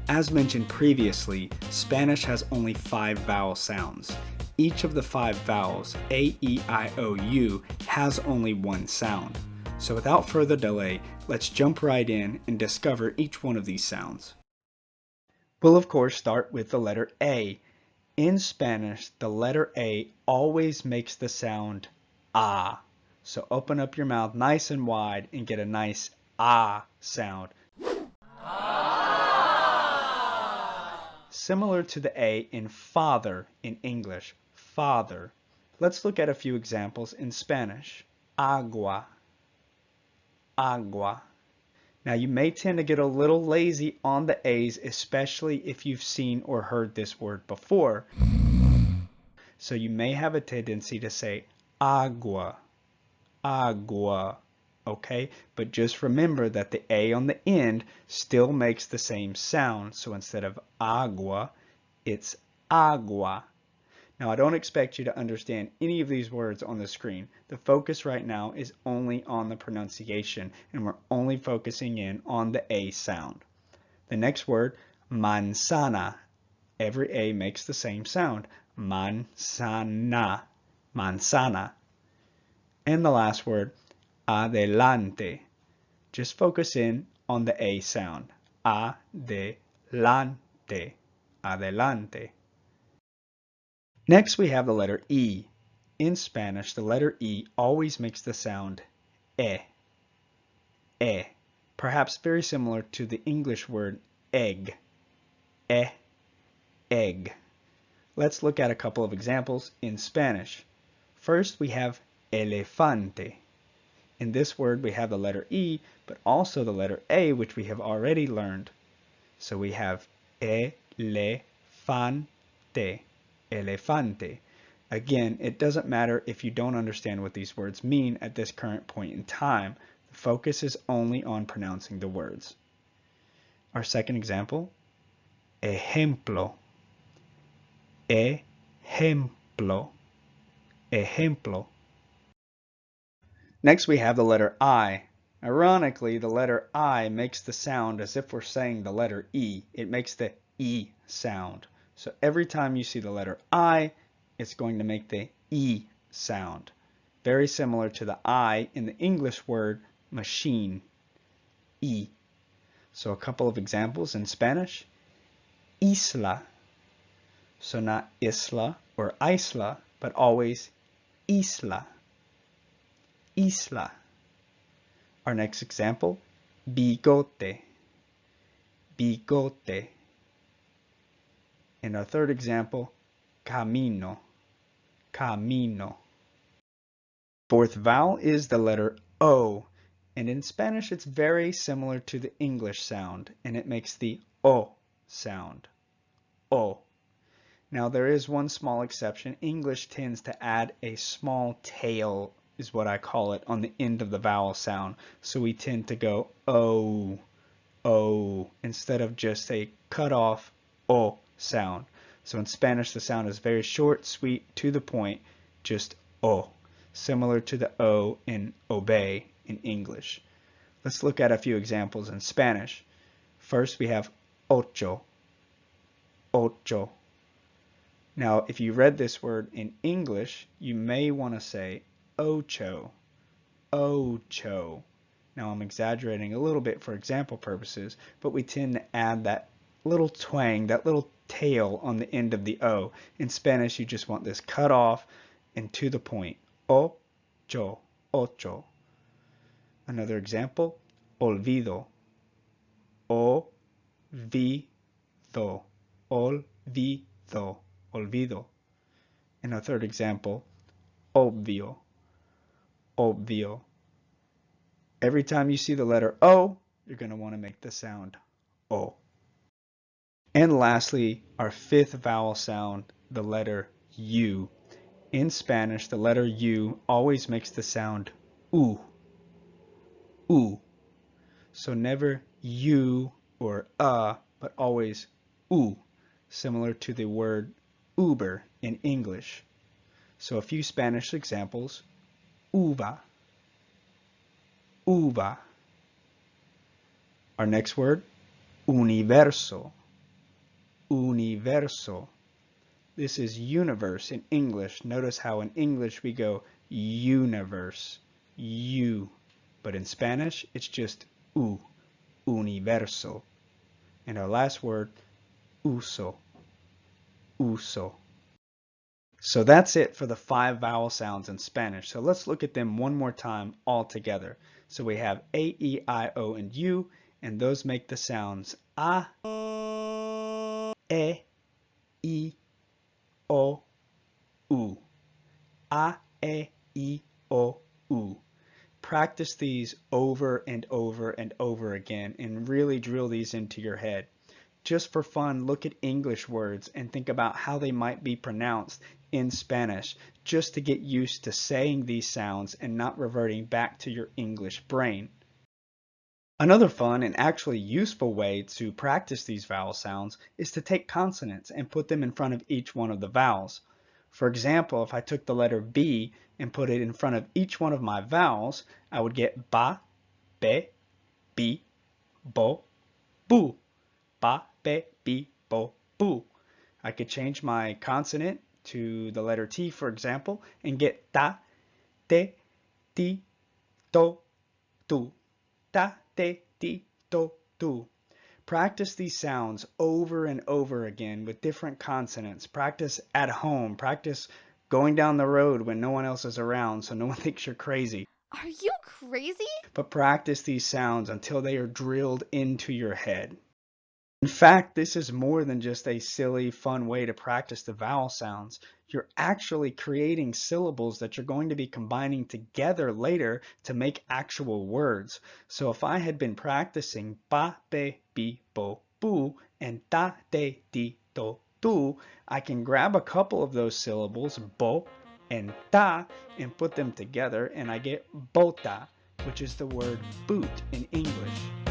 As mentioned previously, Spanish has only 5 vowel sounds. Each of the 5 vowels, A, E, I, O, U, has only one sound. So without further delay, let's jump right in and discover each one of these sounds. We'll of course start with the letter A. In Spanish, the letter A always makes the sound ah. So open up your mouth nice and wide and get a nice ah sound. Similar to the A in father in English, father. Let's look at a few examples in Spanish. Agua, agua. Now you may tend to get a little lazy on the A's, especially if you've seen or heard this word before. So you may have a tendency to say agua, agua, okay? But just remember that the A on the end still makes the same sound. So instead of agua, it's agua. Now I don't expect you to understand any of these words on the screen. The focus right now is only on the pronunciation, and we're only focusing in on the A sound. The next word, manzana. Every A makes the same sound. Manzana, manzana. And the last word, adelante. Just focus in on the A sound. Adelante, adelante. Next we have the letter E. In Spanish, the letter E always makes the sound e, e. Perhaps very similar to the English word egg, egg. Let's look at a couple of examples in Spanish. First we have elefante. In this word we have the letter E, but also the letter A, which we have already learned. So we have elefante, elefante. Again, it doesn't matter if you don't understand what these words mean at this current point in time. The focus is only on pronouncing the words. Our second example, ejemplo, ejemplo, ejemplo. Next we have the letter I. Ironically, the letter I makes the sound as if we're saying the letter E. It makes the E sound. So every time you see the letter I, it's going to make the E sound. Very similar to the I in the English word machine, E. So a couple of examples in Spanish. Isla. So not isla or isla, but always isla, isla. Our next example, bigote, bigote. And our third example, camino, camino. Fourth vowel is the letter O, and in Spanish it's very similar to the English sound, and it makes the O sound, O. Now there is one small exception. English tends to add a small tail, is what I call it, on the end of the vowel sound, so we tend to go O, O, instead of just a cut off O sound. So in Spanish the sound is very short, sweet, to the point, just O, similar to the O in obey in English. Let's look at a few examples in Spanish. First we have ocho, ocho. Now if you read this word in English, you may want to say ocho, ocho. Now I'm exaggerating a little bit for example purposes, but we tend to add that little twang, that little tail on the end of the O. In Spanish, you just want this cut off and to the point. Ocho, ocho. Another example, olvido, olvido, olvido, olvido. And a third example, obvio, obvio. Every time you see the letter O, you're going to want to make the sound O. And lastly, our fifth vowel sound, the letter U. In Spanish, the letter U always makes the sound U, U. So never U or but always U, similar to the word Uber in English. So a few Spanish examples, uva, uva. Our next word, universo, universo. This is universe in English. Notice how in English we go universe, you. But in Spanish, it's just universo. And our last word, uso, uso. So that's it for the 5 vowel sounds in Spanish. So let's look at them one more time all together. So we have A, E, I, O, and U, and those make the sounds A, E, I, O, U. A, E, I, O, U. Practice these over and over and over again and really drill these into your head. Just for fun, look at English words and think about how they might be pronounced in Spanish, just to get used to saying these sounds and not reverting back to your English brain. Another fun and actually useful way to practice these vowel sounds is to take consonants and put them in front of each one of the vowels. For example, if I took the letter B and put it in front of each one of my vowels, I would get ba, be, bi, bo, bu. Ba, be, bi, bo, bu. I could change my consonant to the letter T, for example, and get ta, te, ti, to, tu. Ta, te, ti, to, tu. Practice these sounds over and over again with different consonants. Practice at home. Practice going down the road when no one else is around so no one thinks you're crazy. Are you crazy? But practice these sounds until they are drilled into your head. In fact, this is more than just a silly, fun way to practice the vowel sounds. You're actually creating syllables that you're going to be combining together later to make actual words. So if I had been practicing ba, be, bi, bo, bu, and ta, te, ti, to, tu, I can grab a couple of those syllables, bo and ta, and put them together, and I get bota, which is the word boot in English.